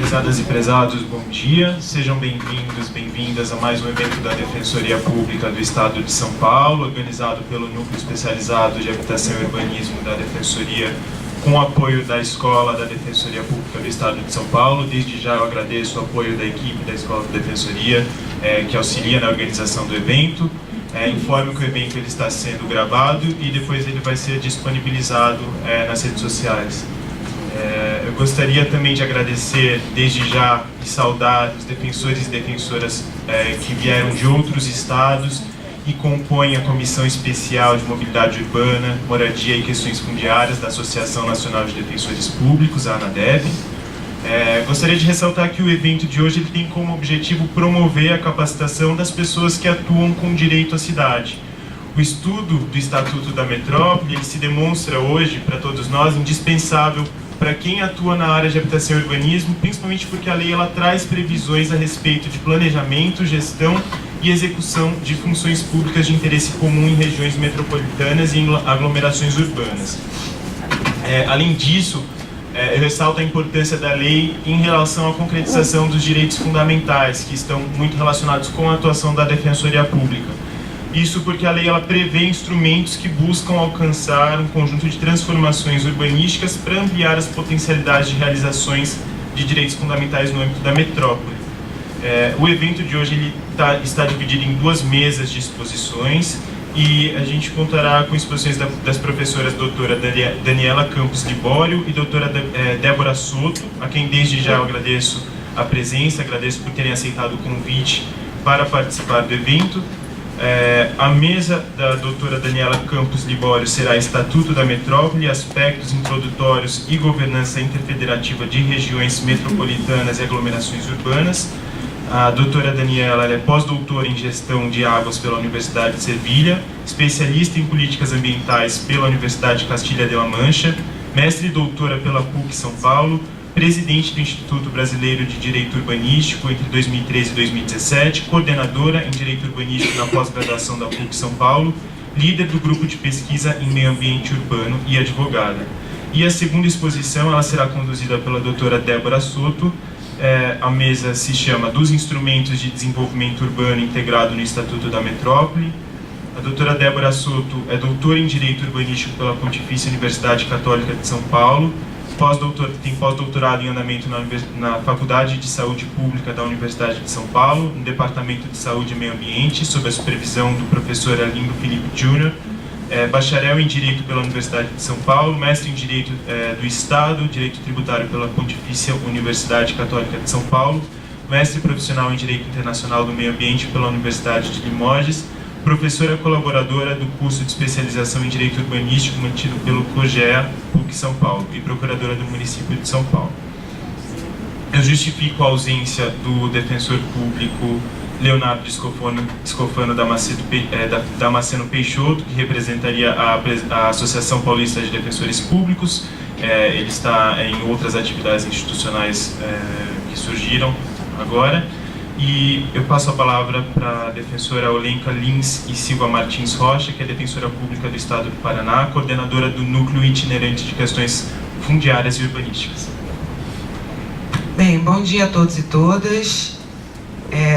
Prezadas e prezados, bom dia. Sejam bem-vindos, bem-vindas a mais um evento da Defensoria Pública do Estado de São Paulo, organizado pelo Núcleo Especializado de Habitação e Urbanismo da Defensoria, com o apoio da Escola da Defensoria Pública do Estado de São Paulo. Desde já eu agradeço o apoio da equipe da Escola da Defensoria, que auxilia na organização do evento. Informo que o evento ele está sendo gravado e depois ele vai ser disponibilizado nas redes sociais. Eu gostaria também de agradecer desde já e saudar os defensores e defensoras que vieram de outros estados e compõem a Comissão Especial de Mobilidade Urbana, Moradia e Questões Fundiárias da Associação Nacional de Defensores Públicos, a ANADEP. Gostaria de ressaltar que o evento de hoje ele tem como objetivo promover a capacitação das pessoas que atuam com direito à cidade. O estudo do Estatuto da Metrópole ele se demonstra hoje, para todos nós, indispensável para quem atua na área de habitação e urbanismo, principalmente porque a lei ela traz previsões a respeito de planejamento, gestão e execução de funções públicas de interesse comum em regiões metropolitanas e em aglomerações urbanas. Além disso, eu ressalto a importância da lei em relação à concretização dos direitos fundamentais, que estão muito relacionados com a atuação da Defensoria Pública. Isso porque a lei ela prevê instrumentos que buscam alcançar um conjunto de transformações urbanísticas para ampliar as potencialidades de realizações de direitos fundamentais no âmbito da metrópole. O evento de hoje ele está dividido em duas mesas de exposições e a gente contará com exposições das professoras doutora Daniela Campos Libório e doutora Débora Soto, a quem desde já eu agradeço a presença, agradeço por terem aceitado o convite para participar do evento. A mesa da doutora Daniela Campos Libório será Estatuto da Metrópole, aspectos introdutórios e governança interfederativa de regiões metropolitanas e aglomerações urbanas. A doutora Daniela é pós-doutora em gestão de águas pela Universidade de Sevilha, especialista em políticas ambientais pela Universidade de Castilha-La Mancha, mestre e doutora pela PUC São Paulo, presidente do Instituto Brasileiro de Direito Urbanístico entre 2013 e 2017, coordenadora em Direito Urbanístico na pós-graduação da PUC São Paulo, líder do grupo de pesquisa em meio ambiente urbano e advogada. E a segunda exposição ela será conduzida pela doutora Débora Soto. A mesa se chama Dos Instrumentos de Desenvolvimento Urbano Integrado no Estatuto da Metrópole. A doutora Débora Soto é doutora em Direito Urbanístico pela Pontifícia Universidade Católica de São Paulo, tem pós-doutorado em andamento na Faculdade de Saúde Pública da Universidade de São Paulo, no Departamento de Saúde e Meio Ambiente, sob a supervisão do professor Arlindo Felipe Júnior, bacharel em Direito pela Universidade de São Paulo, mestre em Direito do Estado, Direito Tributário pela Pontifícia Universidade Católica de São Paulo, mestre profissional em Direito Internacional do Meio Ambiente pela Universidade de Limoges, professora colaboradora do curso de especialização em Direito Urbanístico mantido pelo COGEA, PUC São Paulo, e procuradora do município de São Paulo. Eu justifico a ausência do defensor público Leonardo Scofano Damasceno Peixoto, que representaria a Associação Paulista de Defensores Públicos. Ele está em outras atividades institucionais que surgiram agora. E eu passo a palavra para a defensora Olenka Lins e Silva Martins Rocha, que é defensora pública do Estado do Paraná, coordenadora do Núcleo Itinerante de Questões Fundiárias e Urbanísticas. Bem, bom dia a todos e todas.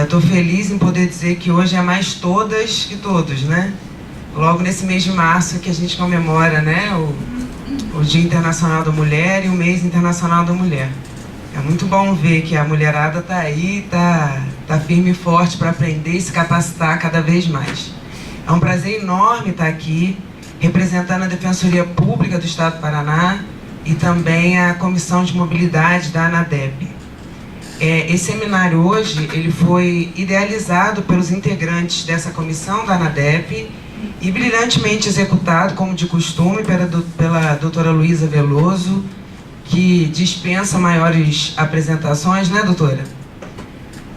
Estou feliz em poder dizer que hoje é mais todas que todos, né? Logo nesse mês de março que a gente comemora, né, o Dia Internacional da Mulher e o Mês Internacional da Mulher. É muito bom ver que a mulherada está aí, tá firme e forte para aprender e se capacitar cada vez mais. É um prazer enorme estar aqui, representando a Defensoria Pública do Estado do Paraná e também a Comissão de Mobilidade da ANADEP. Esse seminário hoje ele foi idealizado pelos integrantes dessa comissão da ANADEP e brilhantemente executado, como de costume, pela doutora Luísa Veloso, que dispensa maiores apresentações, né, doutora?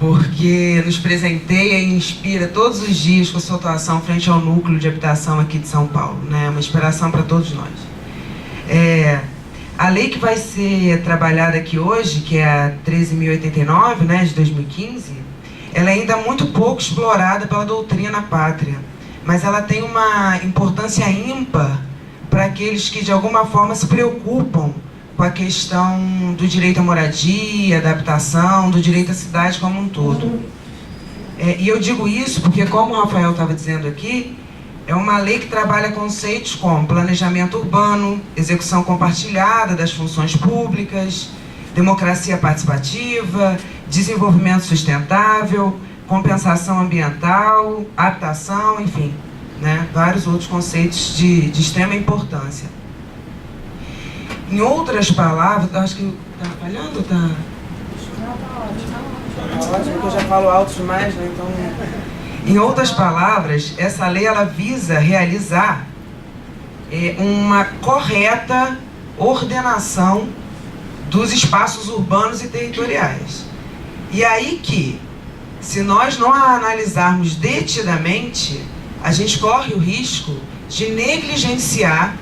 Porque nos presenteia e inspira todos os dias com a sua atuação frente ao núcleo de habitação aqui de São Paulo, né? Uma inspiração para todos nós. A lei que vai ser trabalhada aqui hoje, que é a 13.089, né, de 2015, ela é ainda muito pouco explorada pela doutrina pátria, mas ela tem uma importância ímpar para aqueles que de alguma forma se preocupam com a questão do direito à moradia, da habitação, do direito à cidade como um todo. E eu digo isso porque, como o Rafael estava dizendo aqui, é uma lei que trabalha conceitos como planejamento urbano, execução compartilhada das funções públicas, democracia participativa, desenvolvimento sustentável, compensação ambiental, habitação, enfim, né, vários outros conceitos de extrema importância. Em outras palavras, acho que está falhando ou está? Tá ótimo, porque eu já falo alto demais, né? Então, em outras palavras, essa lei ela visa realizar uma correta ordenação dos espaços urbanos e territoriais. E aí que, se nós não a analisarmos detidamente, a gente corre o risco de negligenciar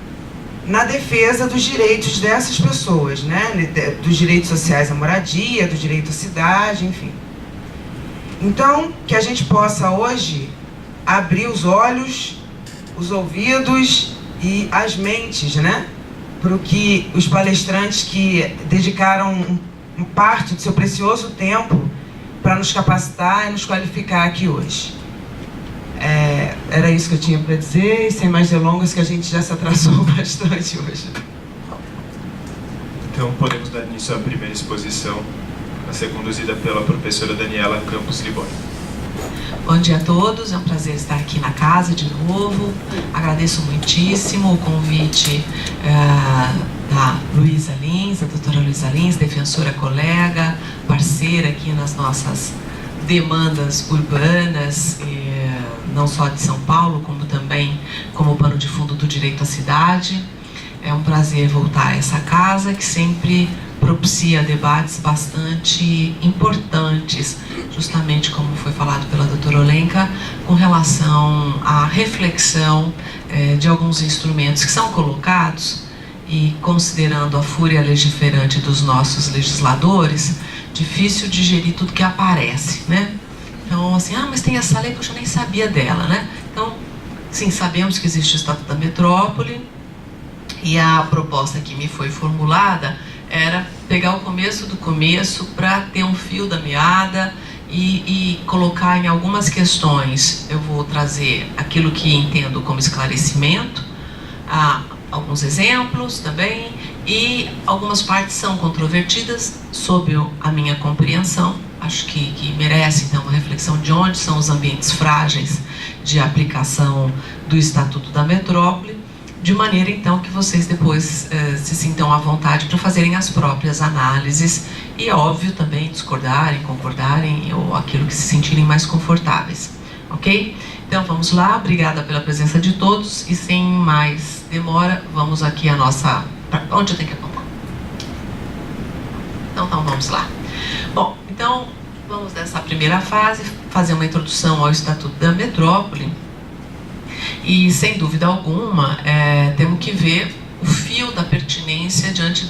na defesa dos direitos dessas pessoas, né? Dos direitos sociais à moradia, do direito à cidade, enfim. Então, que a gente possa hoje abrir os olhos, os ouvidos e as mentes, né? Para o que os palestrantes que dedicaram parte do seu precioso tempo para nos capacitar e nos qualificar aqui hoje. Era isso que eu tinha para dizer, e sem mais delongas, que a gente já se atrasou bastante hoje. Então, podemos dar início à primeira exposição, a ser conduzida pela professora Daniela Campos Libório. Bom dia a todos, é um prazer estar aqui na casa de novo. Agradeço muitíssimo o convite da Luísa Lins, a doutora Luísa Lins, defensora colega, parceira aqui nas nossas demandas urbanas, não só de São Paulo, como também como pano de fundo do direito à cidade. É um prazer voltar a essa casa que sempre propicia debates bastante importantes, justamente como foi falado pela doutora Olenka, com relação à reflexão de alguns instrumentos que são colocados e, considerando a fúria legiferante dos nossos legisladores, difícil digerir tudo que aparece, né? Então, assim, mas tem essa lei que eu já nem sabia dela, né? Então, sim, sabemos que existe o Estatuto da Metrópole, e a proposta que me foi formulada era pegar o começo do começo para ter um fio da meada e colocar em algumas questões. Eu vou trazer aquilo que entendo como esclarecimento, alguns exemplos também, e algumas partes são controvertidas sob a minha compreensão. Acho que merece, então, uma reflexão de onde são os ambientes frágeis de aplicação do Estatuto da Metrópole, de maneira, então, que vocês depois se sintam à vontade para fazerem as próprias análises e, óbvio, também discordarem, concordarem ou aquilo que se sentirem mais confortáveis, ok? Então, vamos lá, obrigada pela presença de todos e, sem mais demora, vamos aqui a nossa... Onde eu tenho que apontar? Então, vamos lá. Bom, então, vamos nessa primeira fase, fazer uma introdução ao Estatuto da Metrópole. E, sem dúvida alguma, temos que ver o fio da pertinência diante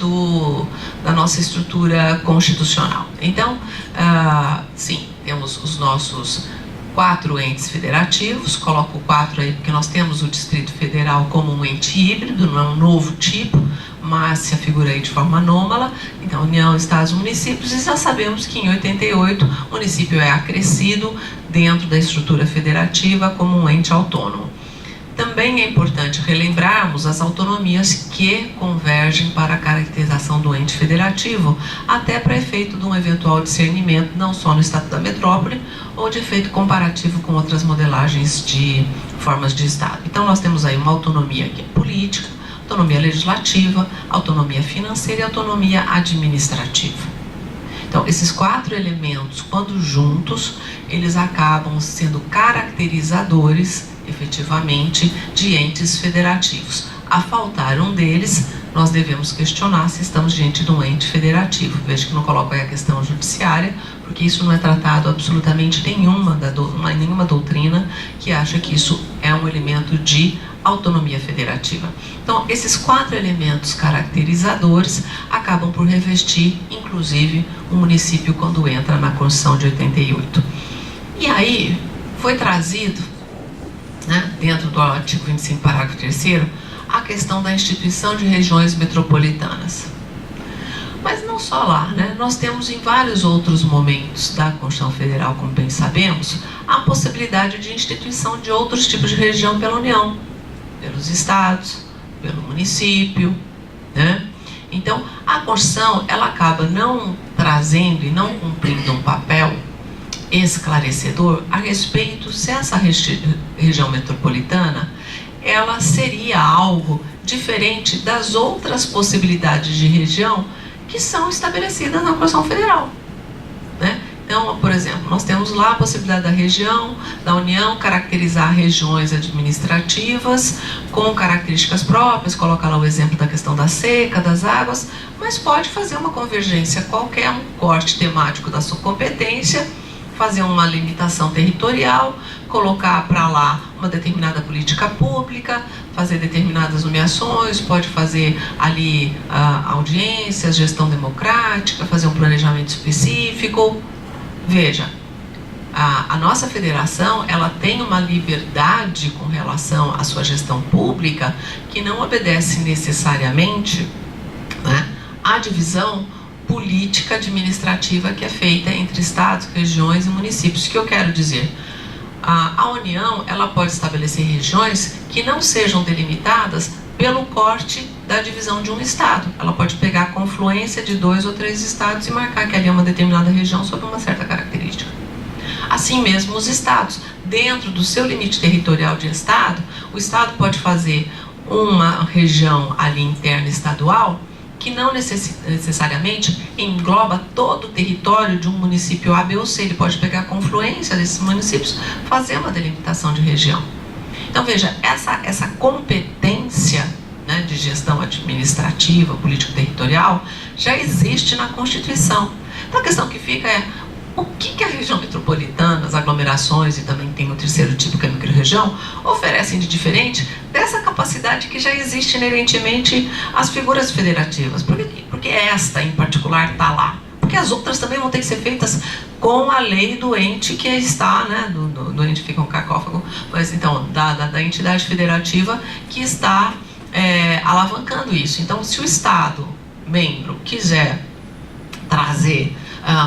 da nossa estrutura constitucional. Então, sim, temos os nossos 4 entes federativos, coloco 4 aí porque nós temos o Distrito Federal como um ente híbrido, não é um novo tipo, mas se afigura aí de forma anômala. Então, União, Estados e Municípios, e já sabemos que em 88 o município é acrescido dentro da estrutura federativa como um ente autônomo. Também é importante relembrarmos as autonomias que convergem para a caracterização do ente federativo, até para efeito de um eventual discernimento, não só no Estatuto da Metrópole, ou de efeito comparativo com outras modelagens de formas de Estado. Então, nós temos aí uma autonomia que é política, autonomia legislativa, autonomia financeira e autonomia administrativa. Então, esses 4 elementos, quando juntos, eles acabam sendo caracterizadores, efetivamente, de entes federativos. A faltar um deles, nós devemos questionar se estamos diante de um ente federativo. Veja que não coloco aí a questão judiciária, porque isso não é tratado absolutamente nenhuma doutrina que acha que isso é um elemento de autonomia federativa. Então, esses 4 elementos caracterizadores acabam por revestir, inclusive, o município quando entra na Constituição de 88. E aí, foi trazido, né, dentro do artigo 25, parágrafo 3º, a questão da instituição de regiões metropolitanas. Mas não só lá, né? Nós temos em vários outros momentos da Constituição Federal, como bem sabemos, a possibilidade de instituição de outros tipos de região pela União, pelos estados, pelo município, né? Então, a Constituição, ela acaba não trazendo e não cumprindo um papel esclarecedor a respeito se essa região metropolitana, ela seria algo diferente das outras possibilidades de região que são estabelecidas na Constituição Federal, né? Então, por exemplo, nós temos lá a possibilidade da região, da União, caracterizar regiões administrativas com características próprias, colocar lá o exemplo da questão da seca, das águas, mas pode fazer uma convergência qualquer, um corte temático da sua competência, fazer uma limitação territorial, colocar para lá uma determinada política pública, fazer determinadas nomeações, pode fazer ali audiências, gestão democrática, fazer um planejamento específico. Veja, a nossa federação, ela tem uma liberdade com relação à sua gestão pública que não obedece necessariamente, né, à divisão política administrativa que é feita entre estados, regiões e municípios. O que eu quero dizer? A União, ela pode estabelecer regiões que não sejam delimitadas pelo corte da divisão de um estado. Ela pode pegar a confluência de 2 ou 3 estados e marcar que ali é uma determinada região sob uma certa característica. Assim mesmo os estados, dentro do seu limite territorial de estado, o estado pode fazer uma região ali interna estadual que não necessariamente engloba todo o território de um município A, B ou C. Ele pode pegar a confluência desses municípios, fazer uma delimitação de região. Então, veja, essa competência, né, de gestão administrativa, político-territorial, já existe na Constituição. Então, a questão que fica é, o que a região metropolitana, as aglomerações, e também tem o terceiro tipo, que é a microrregião, oferecem de diferente dessa capacidade que já existe inerentemente às figuras federativas? Porque esta, em particular, está lá. Porque as outras também vão ter que ser feitas com a lei do ente que está, né, do ente fica um cacófago, mas então, da entidade federativa que está alavancando isso. Então, se o Estado membro quiser trazer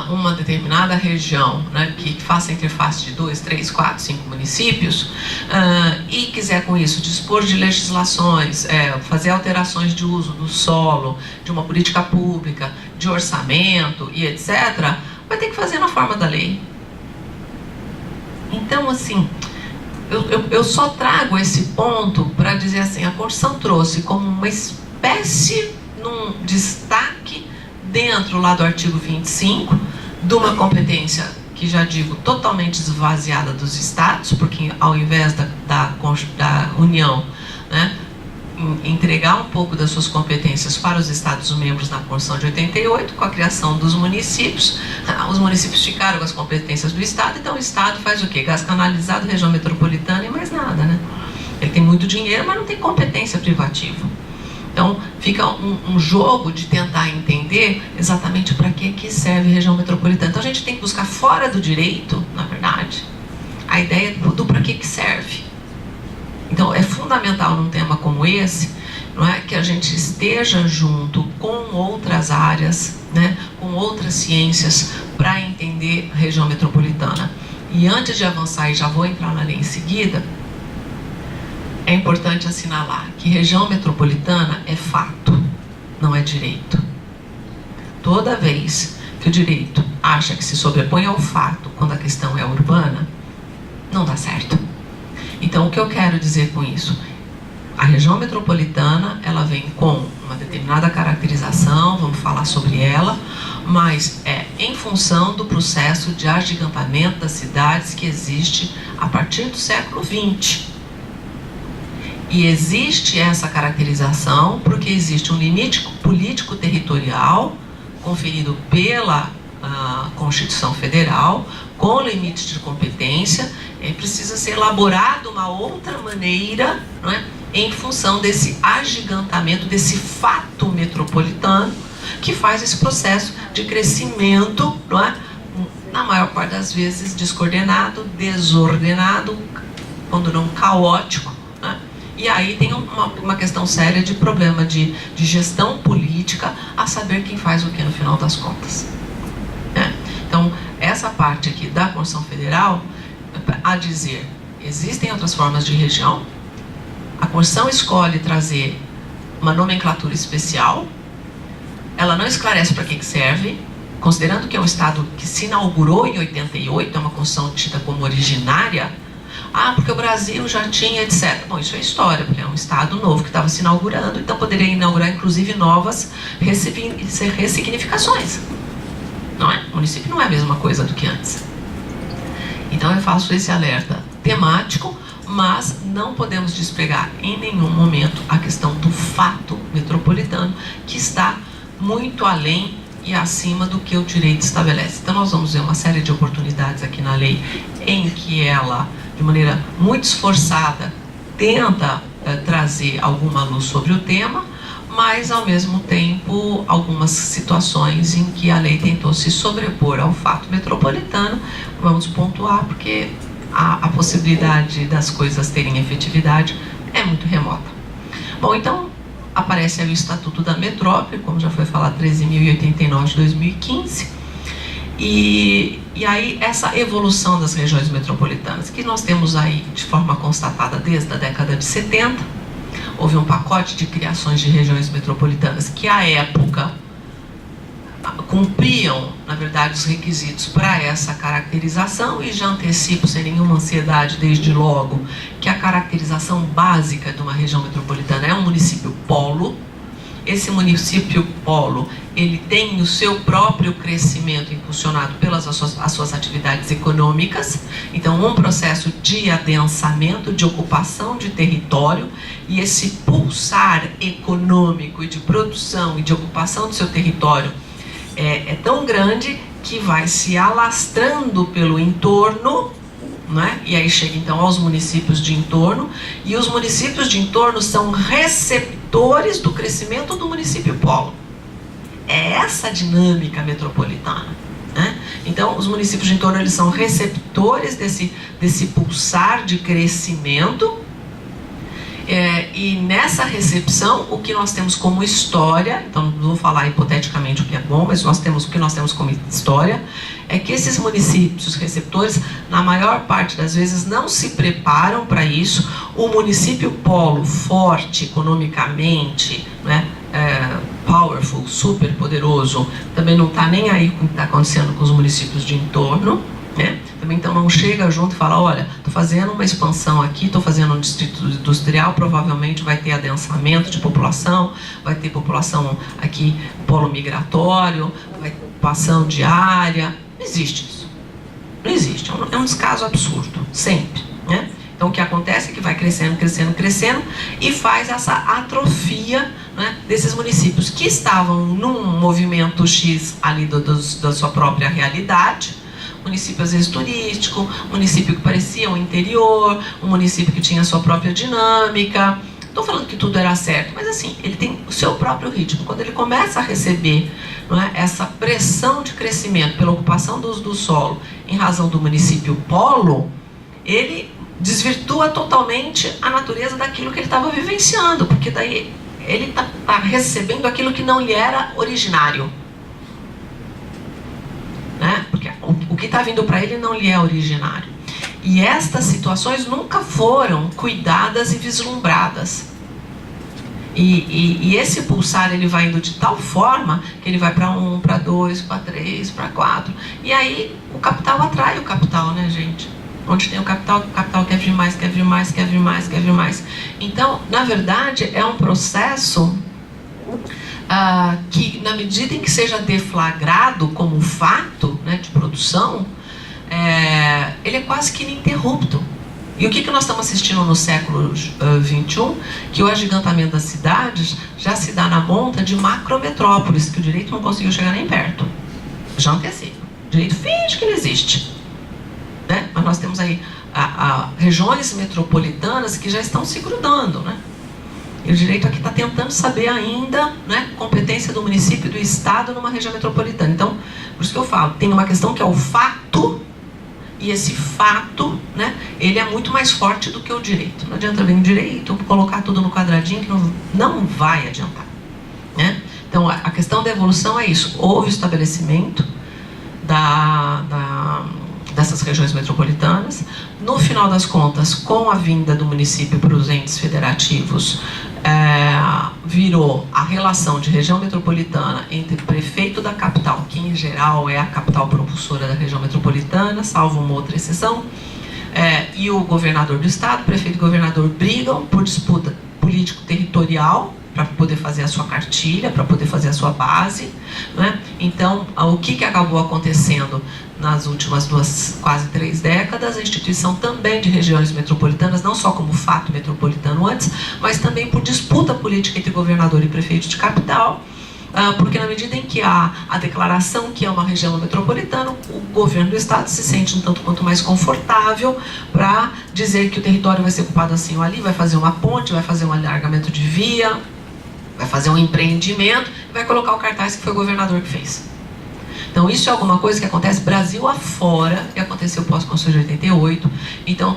uma determinada região, né, que faça interface de 2, 3, 4, 5 municípios, e quiser com isso dispor de legislações, fazer alterações de uso do solo, de uma política pública, de orçamento e etc., vai ter que fazer na forma da lei. Então, assim, eu só trago esse ponto para dizer assim, a Constituição trouxe como uma espécie, num destaque, dentro lá do artigo 25, de uma competência que, já digo, totalmente esvaziada dos estados, porque ao invés da União, né, entregar um pouco das suas competências para os estados membros na Constituição de 88, com a criação dos municípios, os municípios ficaram com as competências do estado, então o estado faz o quê? Gás canalizado, região metropolitana e mais nada, né? Ele tem muito dinheiro, mas não tem competência privativa. Então, fica um jogo de tentar entender exatamente para que serve a região metropolitana. Então, a gente tem que buscar fora do direito, na verdade, a ideia do para que serve. Então, é fundamental num tema como esse, não é, que a gente esteja junto com outras áreas, né, com outras ciências, para entender a região metropolitana. E antes de avançar, e já vou entrar na lei em seguida, é importante assinalar que região metropolitana é fato, não é direito. Toda vez que o direito acha que se sobrepõe ao fato quando a questão é urbana, não dá certo. Então, o que eu quero dizer com isso? A região metropolitana, ela vem com uma determinada caracterização, vamos falar sobre ela, mas é em função do processo de agigantamento das cidades que existe a partir do século XX. E existe essa caracterização porque existe um limite político territorial conferido pela Constituição Federal, com limites de competência, precisa ser elaborado uma outra maneira, não é, em função desse agigantamento, desse fato metropolitano, que faz esse processo de crescimento, não é, na maior parte das vezes descoordenado, desordenado, quando não caótico, né, E aí tem uma questão séria de problema de gestão política, a saber quem faz o que no final das contas. Então, essa parte aqui da Constituição Federal, a dizer, existem outras formas de região, a Constituição escolhe trazer uma nomenclatura especial, ela não esclarece para que serve, considerando que é um Estado que se inaugurou em 88, é uma Constituição tida como originária, porque o Brasil já tinha, etc. Bom, isso é história, porque é um Estado novo que estava se inaugurando, então poderia inaugurar, inclusive, novas ressignificações. Não é? O município não é a mesma coisa do que antes. Então eu faço esse alerta temático, mas não podemos despregar em nenhum momento a questão do fato metropolitano, que está muito além e acima do que o direito estabelece. Então nós vamos ver uma série de oportunidades aqui na lei em que ela, de maneira muito esforçada, tenta trazer alguma luz sobre o tema, mas ao mesmo tempo algumas situações em que a lei tentou se sobrepor ao fato metropolitano. Vamos pontuar porque a possibilidade das coisas terem efetividade é muito remota. Bom, então aparece aí o Estatuto da Metrópole, como já foi falado, 13.089 de 2015, e aí essa evolução das regiões metropolitanas, que nós temos aí de forma constatada desde a década de 70, houve um pacote de criações de regiões metropolitanas que à época cumpriam, na verdade, os requisitos para essa caracterização, e já antecipo sem nenhuma ansiedade desde logo que a caracterização básica de uma região metropolitana é um município polo. Esse município polo, ele tem o seu próprio crescimento impulsionado pelas as suas atividades econômicas, então um processo de adensamento, de ocupação de território, e esse pulsar econômico e de produção e de ocupação do seu território é tão grande que vai se alastrando pelo entorno, né? E aí chega então aos municípios de entorno, e os municípios de entorno são receptores do crescimento do município polo. É essa a dinâmica metropolitana, né? Então os municípios de entorno, eles são receptores desse pulsar de crescimento. E nessa recepção, o que nós temos como história, então não vou falar hipoteticamente o que é bom, mas o que nós temos como história é que esses municípios receptores, na maior parte das vezes, não se preparam para isso. O município polo, forte economicamente, né, powerful, super poderoso, também não está nem aí com o que está acontecendo com os municípios de entorno, né? Também então não chega junto e fala, olha, estou fazendo uma expansão aqui, estou fazendo um distrito industrial, provavelmente vai ter adensamento de população, vai ter população aqui, polo migratório, vai ter ocupação de área. Não existe isso. Não existe. É um descaso absurdo, sempre, né? Então o que acontece é que vai crescendo, crescendo, crescendo, e faz essa atrofia, né, desses municípios que estavam num movimento X ali da sua própria realidade. Município às vezes turístico, município que parecia um interior, um município que tinha a sua própria dinâmica. Estou falando que tudo era certo, mas assim, ele tem o seu próprio ritmo. Quando ele começa a receber, não é, essa pressão de crescimento pela ocupação do solo em razão do município polo, ele desvirtua totalmente a natureza daquilo que ele estava vivenciando, porque daí ele está recebendo aquilo que não lhe era originário. Né? Porque o que está vindo para ele não lhe é originário. E estas situações nunca foram cuidadas e vislumbradas. E esse pulsar, ele vai indo de tal forma que ele vai para 1, para 2, para 3, para 4. E aí o capital atrai o capital, né, gente? Onde tem o capital quer vir mais, quer vir mais, quer vir mais, quer vir mais. Então, na verdade, é um processo que, na medida em que seja deflagrado como fato, né, de produção, ele é quase que ininterrupto. E o que nós estamos assistindo no século XXI? Que o agigantamento das cidades já se dá na monta de macrometrópoles, que o direito não conseguiu chegar nem perto. Já antecipa. O direito finge que não existe. Né? Mas nós temos aí regiões metropolitanas que já estão se grudando, né? E o direito aqui está tentando saber ainda, né, competência do município e do estado numa região metropolitana. Então, por isso que eu falo, tem uma questão que é o fato, e esse fato, né, ele é muito mais forte do que o direito. Não adianta vir o direito, colocar tudo no quadradinho, que não vai adiantar, né? Então, a questão da evolução é isso. Houve o estabelecimento dessas regiões metropolitanas. No final das contas, com a vinda do município para os entes federativos, virou a relação de região metropolitana entre o prefeito da capital, que em geral é a capital propulsora da região metropolitana, salvo uma outra exceção, e o governador do estado. O prefeito e o governador brigam por disputa político-territorial para poder fazer a sua cartilha, para poder fazer a sua base, né? Então, o que acabou acontecendo nas últimas quase 3 décadas? A instituição também de regiões metropolitanas, não só como fato metropolitano antes, mas também por disputa política entre governador e prefeito de capital, porque na medida em que há a declaração que é uma região metropolitana, o governo do estado se sente um tanto quanto mais confortável para dizer que o território vai ser ocupado assim ou ali, vai fazer uma ponte, vai fazer um alargamento de via, vai fazer um empreendimento e vai colocar o cartaz que foi o governador que fez. Então, isso é alguma coisa que acontece Brasil afora, que aconteceu pós-Constituição de 88. Então,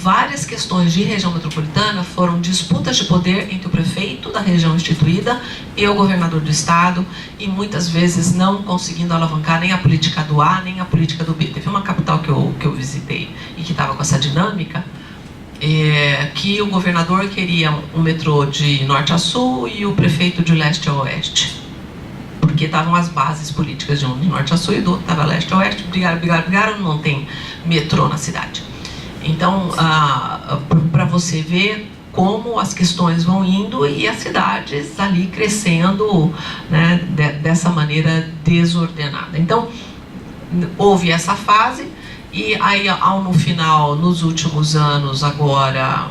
várias questões de região metropolitana foram disputas de poder entre o prefeito da região instituída e o governador do estado, e muitas vezes não conseguindo alavancar nem a política do A, nem a política do B. Teve uma capital que eu visitei e que estava com essa dinâmica, que o governador queria um metrô de norte a sul e o prefeito de leste a oeste, porque estavam as bases políticas de um de norte a sul e do outro estava leste a oeste, brigaram, não tem metrô na cidade. Então, para você ver como as questões vão indo e as cidades ali crescendo, né, dessa maneira desordenada. Então, houve essa fase. E aí, no final, nos últimos anos, agora,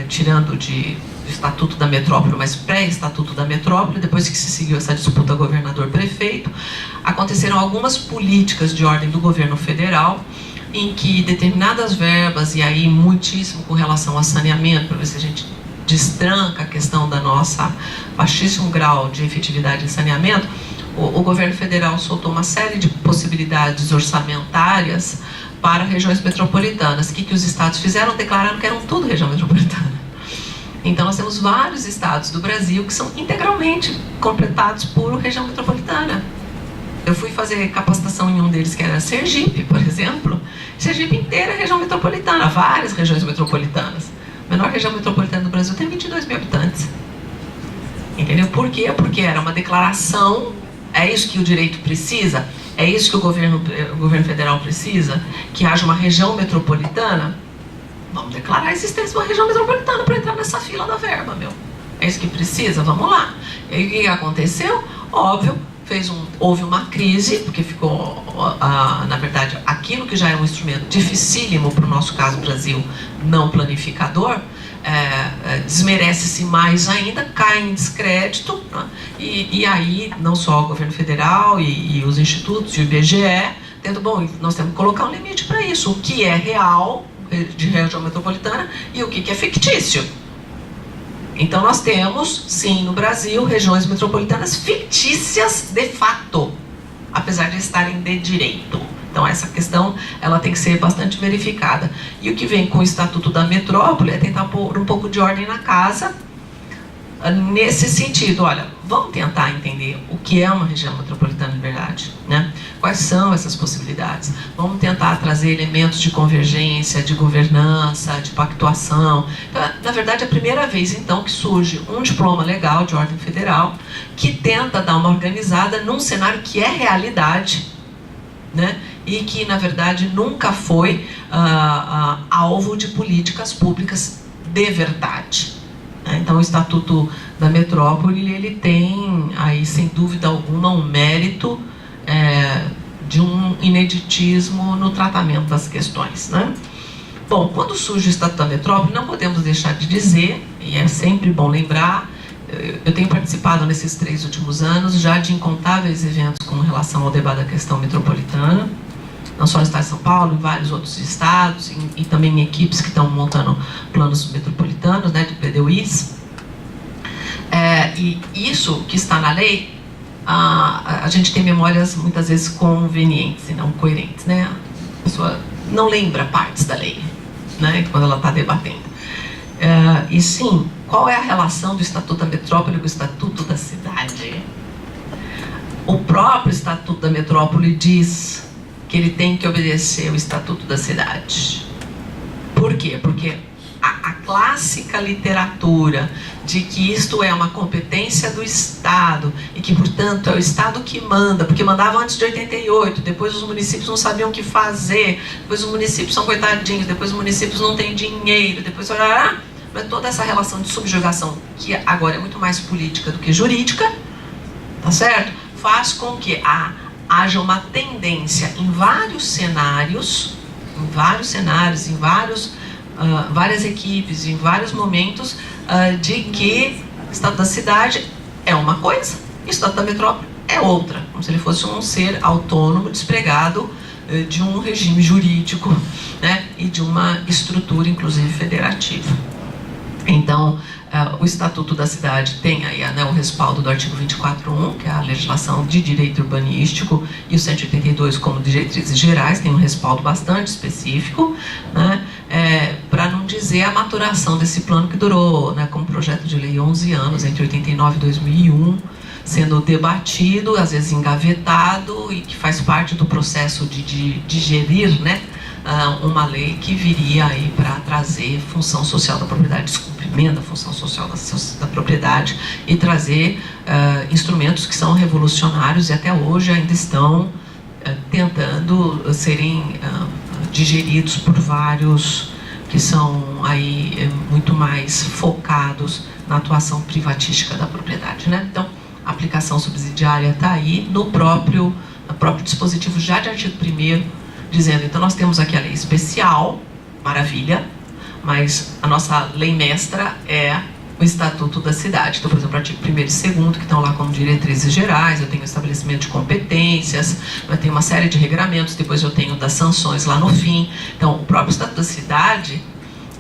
tirando do Estatuto da Metrópole, mas pré-Estatuto da Metrópole, depois que se seguiu essa disputa governador-prefeito, aconteceram algumas políticas de ordem do governo federal, em que determinadas verbas, e aí muitíssimo com relação a saneamento, para ver se a gente destranca a questão da nossa baixíssimo grau de efetividade em saneamento, o governo federal soltou uma série de possibilidades orçamentárias para regiões metropolitanas. O que os estados fizeram? Declararam que eram tudo região metropolitana. Então, nós temos vários estados do Brasil que são integralmente completados por região metropolitana. Eu fui fazer capacitação em um deles, que era Sergipe, por exemplo. Sergipe inteira é região metropolitana, várias regiões metropolitanas. A menor região metropolitana do Brasil tem 22 mil habitantes. Entendeu? Por quê? Porque era uma declaração. É isso que o direito precisa? É isso que o governo federal precisa? Que haja uma região metropolitana? Vamos declarar a existência de uma região metropolitana para entrar nessa fila da verba, meu. É isso que precisa? Vamos lá. E aí, o que aconteceu? Óbvio, houve uma crise, porque ficou, na verdade, aquilo que já é um instrumento dificílimo para o nosso caso Brasil, não planificador, desmerece-se mais ainda, cai em descrédito, né? E aí não só o governo federal e os institutos e o IBGE, nós temos que colocar um limite para isso, o que é real de região metropolitana e o que é fictício. Então nós temos, sim, no Brasil, regiões metropolitanas fictícias de fato, apesar de estarem de direito. Então essa questão, ela tem que ser bastante verificada. E o que vem com o Estatuto da Metrópole é tentar pôr um pouco de ordem na casa, nesse sentido. Olha, vamos tentar entender o que é uma região metropolitana de verdade, né? Quais são essas possibilidades? Vamos tentar trazer elementos de convergência, de governança, de pactuação. Então, na verdade, é a primeira vez, então, que surge um diploma legal de ordem federal que tenta dar uma organizada num cenário que é realidade, né? E que, na verdade, nunca foi alvo de políticas públicas de verdade. Então, o Estatuto da Metrópole, ele tem, aí, sem dúvida alguma, um mérito de um ineditismo no tratamento das questões, né? Bom, quando surge o Estatuto da Metrópole, não podemos deixar de dizer, e é sempre bom lembrar, eu tenho participado nesses 3 últimos anos já de incontáveis eventos com relação ao debate da questão metropolitana, não só no estado de São Paulo, em vários outros estados, e também em equipes que estão montando planos metropolitanos, né, de PDUIs. E isso que está na lei, a gente tem memórias muitas vezes convenientes e não coerentes, né? A pessoa não lembra partes da lei, né, quando ela está debatendo. E sim, qual é a relação do Estatuto da Metrópole com o Estatuto da Cidade? O próprio Estatuto da Metrópole diz que ele tem que obedecer o Estatuto da Cidade. Por quê? Porque a clássica literatura de que isto é uma competência do Estado e que, portanto, é o Estado que manda, porque mandava antes de 88, depois os municípios não sabiam o que fazer, depois os municípios são coitadinhos, depois os municípios não têm dinheiro, depois... Mas toda essa relação de subjugação, que agora é muito mais política do que jurídica, tá certo? Faz com que haja uma tendência em vários cenários, várias equipes, em vários momentos, de que o Estado da Cidade é uma coisa e o Estado da Metrópole é outra, como se ele fosse um ser autônomo, despregado de um regime jurídico, né, e de uma estrutura, inclusive, federativa. Então, o Estatuto da Cidade tem aí, né, o respaldo do artigo 24.1, que é a legislação de direito urbanístico, e o 182 como diretrizes gerais, tem um respaldo bastante específico, né, para não dizer a maturação desse plano que durou, né, como projeto de lei 11 anos, entre 89 e 2001, sendo debatido, às vezes engavetado, e que faz parte do processo de digerir, né, uma lei que viria aí para trazer função social da propriedade, descumprimento da função social da propriedade e trazer instrumentos que são revolucionários e até hoje ainda estão tentando serem digeridos por vários que são aí muito mais focados na atuação privatística da propriedade, né? Então, a aplicação subsidiária está aí no próprio dispositivo já de artigo 1º, dizendo, então nós temos aqui a lei especial, maravilha, mas a nossa lei mestra é o Estatuto da Cidade. Então, por exemplo, o artigo 1º e 2º, que estão lá como diretrizes gerais, eu tenho o estabelecimento de competências, eu tenho uma série de regramentos, depois eu tenho das sanções lá no fim. Então, o próprio Estatuto da Cidade,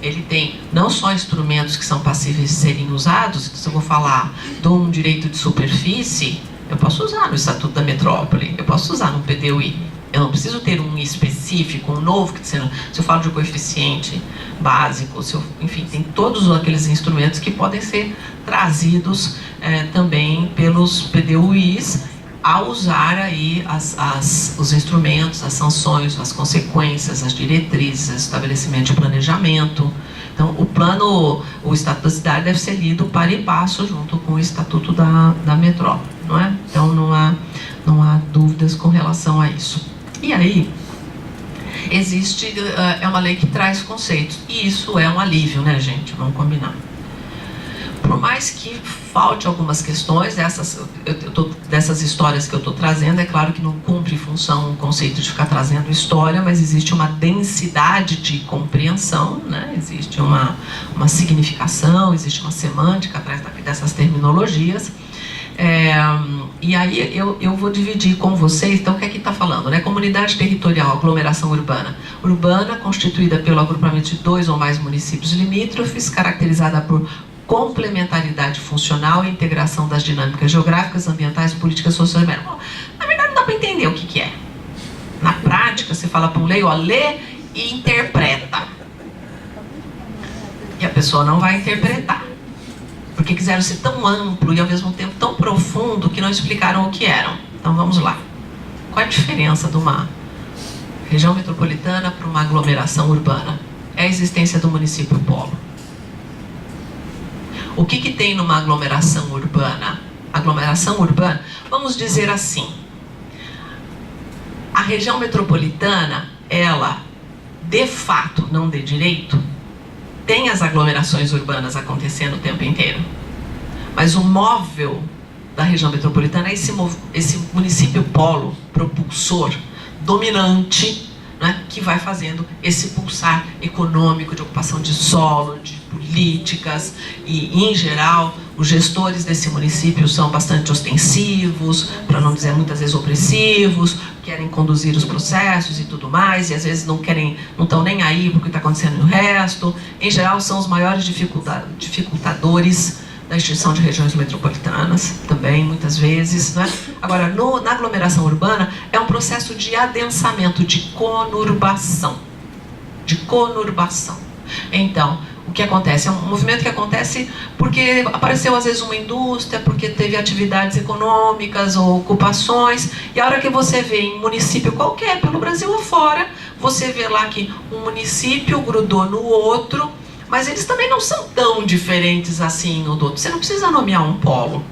ele tem não só instrumentos que são passíveis de serem usados, se eu vou falar de um direito de superfície, eu posso usar no Estatuto da Metrópole, eu posso usar no PDUI. Eu não preciso ter um específico, um novo, se eu falo de coeficiente básico, enfim, tem todos aqueles instrumentos que podem ser trazidos também pelos PDUIs ao usar aí os instrumentos, as sanções, as consequências, as diretrizes, o estabelecimento de planejamento. Então, o Estatuto da Cidade deve ser lido para e passo junto com o Estatuto da Metrópole, não é? Então, não há dúvidas com relação a isso. E aí, é uma lei que traz conceitos, e isso é um alívio, né, gente? Vamos combinar. Por mais que falte algumas questões, dessas histórias que eu estou trazendo, é claro que não cumpre função o conceito de ficar trazendo história, mas existe uma densidade de compreensão, né? Existe uma significação, existe uma semântica atrás dessas terminologias. E aí eu vou dividir com vocês, então o que é que está falando, né? Comunidade territorial, aglomeração urbana. Urbana, constituída pelo agrupamento de 2 ou mais municípios limítrofes, caracterizada por complementaridade funcional e integração das dinâmicas geográficas, ambientais, políticas, sociais. Na verdade não dá para entender o que é. Na prática, você fala para um leigo, lê e interpreta. E a pessoa não vai interpretar. Porque quiseram ser tão amplo e ao mesmo tempo tão profundo que não explicaram o que eram. Então vamos lá. Qual é a diferença de uma região metropolitana para uma aglomeração urbana? É a existência do município polo. O que tem numa aglomeração urbana? Aglomeração urbana, vamos dizer assim, a região metropolitana, ela, de fato, não de direito, tem as aglomerações urbanas acontecendo o tempo inteiro. Mas o móvel da região metropolitana é esse município polo, propulsor, dominante, né, que vai fazendo esse pulsar econômico de ocupação de solo, de políticas, e, em geral, os gestores desse município são bastante ostensivos, para não dizer muitas vezes opressivos, querem conduzir os processos e tudo mais, e às vezes não estão nem aí porque está acontecendo no resto. Em geral, são os maiores dificultadores da extinção de regiões metropolitanas, também, muitas vezes, né? Agora, na aglomeração urbana, é um processo de adensamento, de conurbação. de conurbação. Então, o que acontece? É um movimento que acontece porque apareceu às vezes uma indústria, porque teve atividades econômicas ou ocupações, e a hora que você vê em um município qualquer, pelo Brasil ou fora, você vê lá que um município grudou no outro, mas eles também não são tão diferentes assim um do outro. Você não precisa nomear um polo,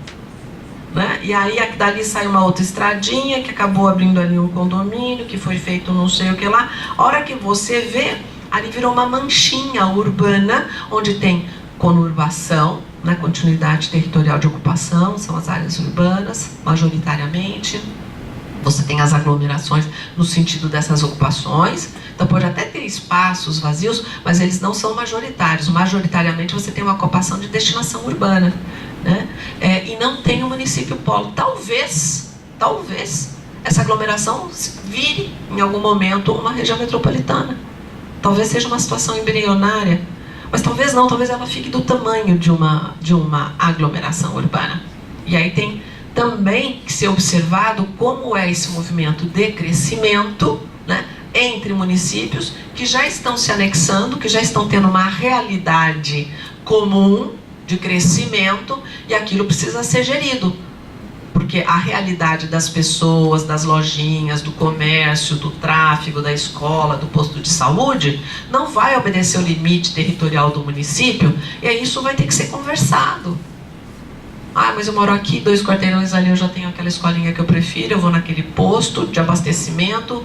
né? E aí dali sai uma outra estradinha que acabou abrindo ali um condomínio, que foi feito não sei o que lá. A hora que você vê, ali virou uma manchinha urbana, onde tem conurbação, né, continuidade territorial de ocupação, são as áreas urbanas, majoritariamente. Você tem as aglomerações no sentido dessas ocupações, então pode até ter espaços vazios, mas eles não são majoritários. Majoritariamente você tem uma ocupação de destinação urbana, né? E não tem o município polo. Talvez essa aglomeração vire em algum momento uma região metropolitana. Talvez seja uma situação embrionária, mas talvez não, talvez ela fique do tamanho de uma aglomeração urbana. E aí tem também que ser observado como é esse movimento de crescimento, né, entre municípios que já estão se anexando, que já estão tendo uma realidade comum de crescimento, e aquilo precisa ser gerido. Porque a realidade das pessoas, das lojinhas, do comércio, do tráfego, da escola, do posto de saúde, não vai obedecer o limite territorial do município, e aí isso vai ter que ser conversado. Ah, mas eu moro aqui, 2 quarteirões ali, eu já tenho aquela escolinha que eu prefiro, eu vou naquele posto de abastecimento,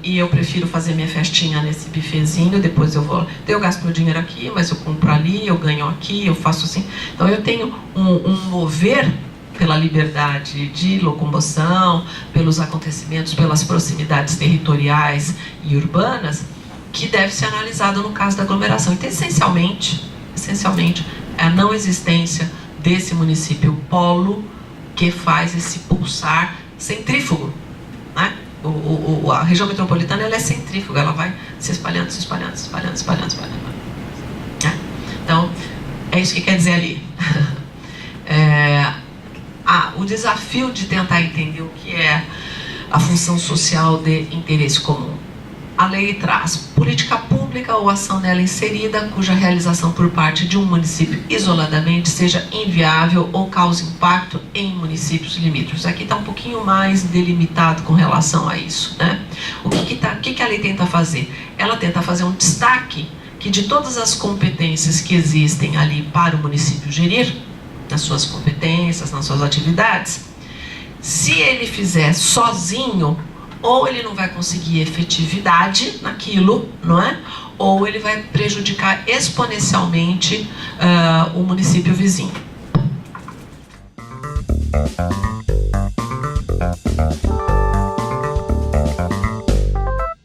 e eu prefiro fazer minha festinha nesse bifezinho, depois eu vou... Então eu gasto meu dinheiro aqui, mas eu compro ali, eu ganho aqui, eu faço assim. Então eu tenho um mover pela liberdade de locomoção, pelos acontecimentos, pelas proximidades territoriais e urbanas, que deve ser analisado no caso da aglomeração. Então, essencialmente, é a não existência desse município polo que faz esse pulsar centrífugo, né? A região metropolitana, ela é centrífuga, ela vai se espalhando. Né? Então, é isso que quer dizer ali. O desafio de tentar entender o que é a função social de interesse comum. A lei traz política pública ou ação nela inserida, cuja realização por parte de um município isoladamente seja inviável ou cause impacto em municípios limítrofes. Aqui está um pouquinho mais delimitado com relação a isso, né? O que a lei tenta fazer? Ela tenta fazer um destaque que de todas as competências que existem ali para o município gerir, nas suas competências, nas suas atividades, se ele fizer sozinho, ou ele não vai conseguir efetividade naquilo, não é? Ou ele vai prejudicar exponencialmente o município vizinho.